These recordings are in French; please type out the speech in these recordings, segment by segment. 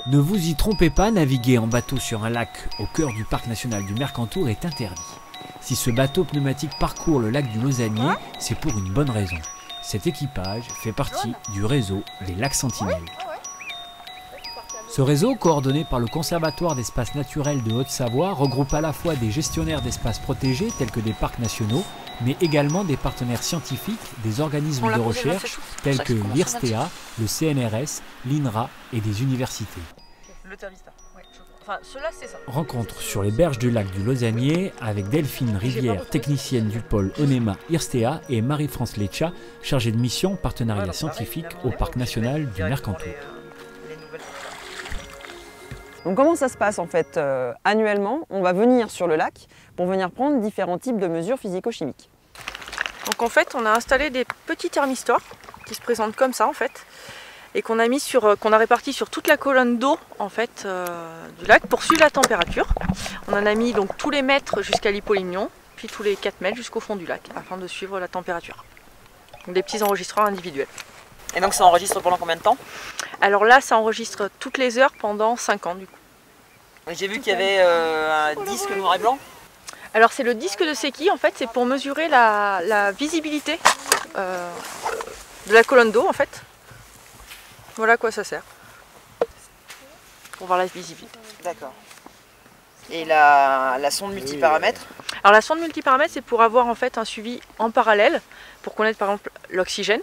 Ne vous y trompez pas, naviguer en bateau sur un lac au cœur du parc national du Mercantour est interdit. Si ce bateau pneumatique parcourt le lac du Lausannier, c'est pour une bonne raison. Cet équipage fait partie du réseau des lacs Sentinelles. Ce réseau, coordonné par le Conservatoire d'espaces naturels de Haute-Savoie, regroupe à la fois des gestionnaires d'espaces protégés tels que des parcs nationaux, mais également des partenaires scientifiques, des organismes de recherche tels que l'IRSTEA, le CNRS, l'INRA et des universités. Rencontre sur les berges du lac du Lausannier avec Delphine Rivière, technicienne du pôle ONEMA IRSTEA, et Marie-France Leccia, chargée de mission partenariat scientifique au parc national du Mercantour. Donc comment ça se passe en fait annuellement, on va venir sur le lac pour venir prendre différents types de mesures physico-chimiques. Donc en fait, on a installé des petits thermistors qui se présentent comme ça en fait, et qu'on a mis qu'on a réparti sur toute la colonne d'eau en fait du lac pour suivre la température. On en a mis donc tous les mètres jusqu'à l'hypolimnion, puis tous les 4 mètres jusqu'au fond du lac afin de suivre la température. Donc des petits enregistreurs individuels. Et donc ça enregistre pendant combien de temps? Alors là, ça enregistre toutes les heures pendant 5 ans du coup. J'ai vu qu'il y avait un disque noir et blanc. Alors c'est le disque de Secchi, en fait, c'est pour mesurer la visibilité de la colonne d'eau en fait. Voilà à quoi ça sert. Pour voir la visibilité. D'accord. Et la sonde multiparamètre? Alors la sonde multiparamètre, c'est pour avoir en fait un suivi en parallèle, pour connaître par exemple l'oxygène,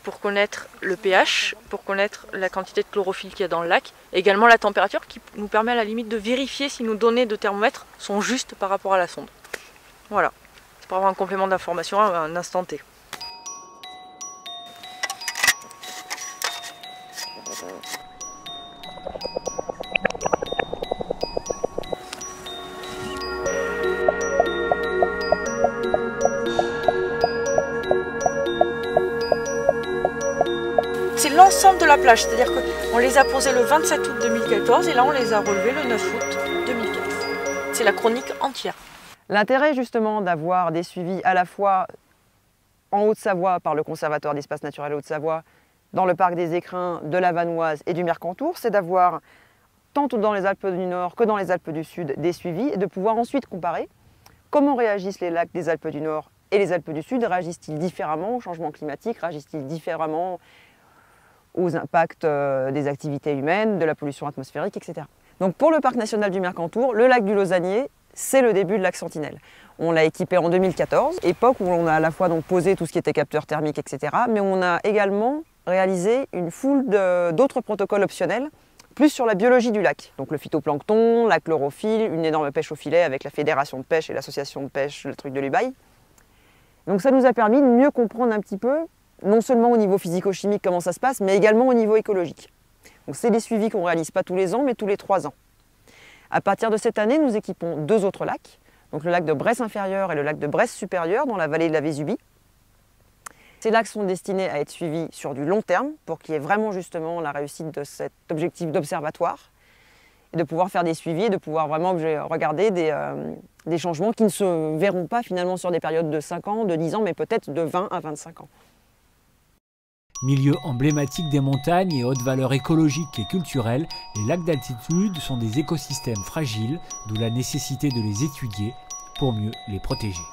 pour connaître le pH, pour connaître la quantité de chlorophylle qu'il y a dans le lac, et également la température qui nous permet à la limite de vérifier si nos données de thermomètre sont justes par rapport à la sonde. Voilà, c'est pour avoir un complément d'information à un instant T. C'est l'ensemble de la plage, c'est-à-dire qu'on les a posés le 27 août 2014 et là on les a relevés le 9 août 2015. C'est la chronique entière. L'intérêt justement d'avoir des suivis à la fois en Haute-Savoie par le Conservatoire d'espaces naturels Haute-Savoie, dans le parc des Écrins, de la Vanoise et du Mercantour, c'est d'avoir tant dans les Alpes du Nord que dans les Alpes du Sud des suivis et de pouvoir ensuite comparer comment réagissent les lacs des Alpes du Nord et les Alpes du Sud. Réagissent-ils différemment au changement climatique? Réagissent-ils différemment aux impacts des activités humaines, de la pollution atmosphérique, etc. Donc pour le parc national du Mercantour, le lac du Lausannier, c'est le début de lac Sentinelle. On l'a équipé en 2014, époque où on a à la fois donc posé tout ce qui était capteur thermique, etc. Mais on a également réalisé une foule d'autres protocoles optionnels, plus sur la biologie du lac. Donc le phytoplancton, la chlorophylle, une énorme pêche au filet avec la fédération de pêche et l'association de pêche, le truc de l'Ubaye. Donc ça nous a permis de mieux comprendre un petit peu, non seulement au niveau physico-chimique comment ça se passe, mais également au niveau écologique. Donc c'est des suivis qu'on ne réalise pas tous les ans, mais tous les 3 ans. À partir de cette année, nous équipons 2 autres lacs, donc le lac de Bresse inférieur et le lac de Bresse supérieur dans la vallée de la Vésubie. Ces lacs sont destinés à être suivis sur du long terme pour qu'il y ait vraiment justement la réussite de cet objectif d'observatoire et de pouvoir faire des suivis et de pouvoir vraiment regarder des changements qui ne se verront pas finalement sur des périodes de 5 ans, de 10 ans, mais peut-être de 20 à 25 ans. Milieu emblématique des montagnes et haute valeur écologique et culturelle, les lacs d'altitude sont des écosystèmes fragiles, d'où la nécessité de les étudier pour mieux les protéger.